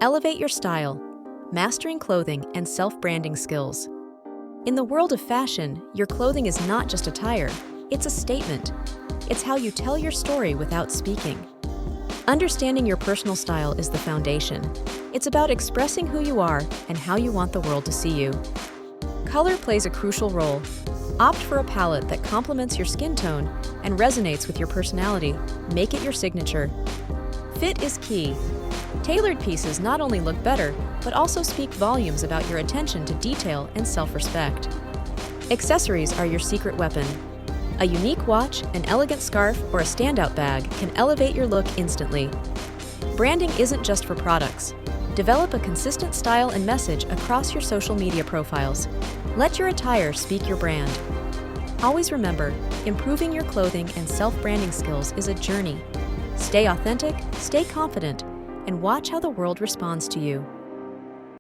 Elevate your style, mastering clothing and self-branding skills. In the world of fashion, your clothing is not just attire, it's a statement. It's how you tell your story without speaking. Understanding your personal style is the foundation. It's about expressing who you are and how you want the world to see you. Color plays a crucial role. Opt for a palette that complements your skin tone and resonates with your personality. Make it your signature. Fit is key. Tailored pieces not only look better, but also speak volumes about your attention to detail and self-respect. Accessories are your secret weapon. A unique watch, an elegant scarf, or a standout bag can elevate your look instantly. Branding isn't just for products. Develop a consistent style and message across your social media profiles. Let your attire speak your brand. Always remember, improving your clothing and self-branding skills is a journey. Stay authentic, stay confident, and watch how the world responds to you.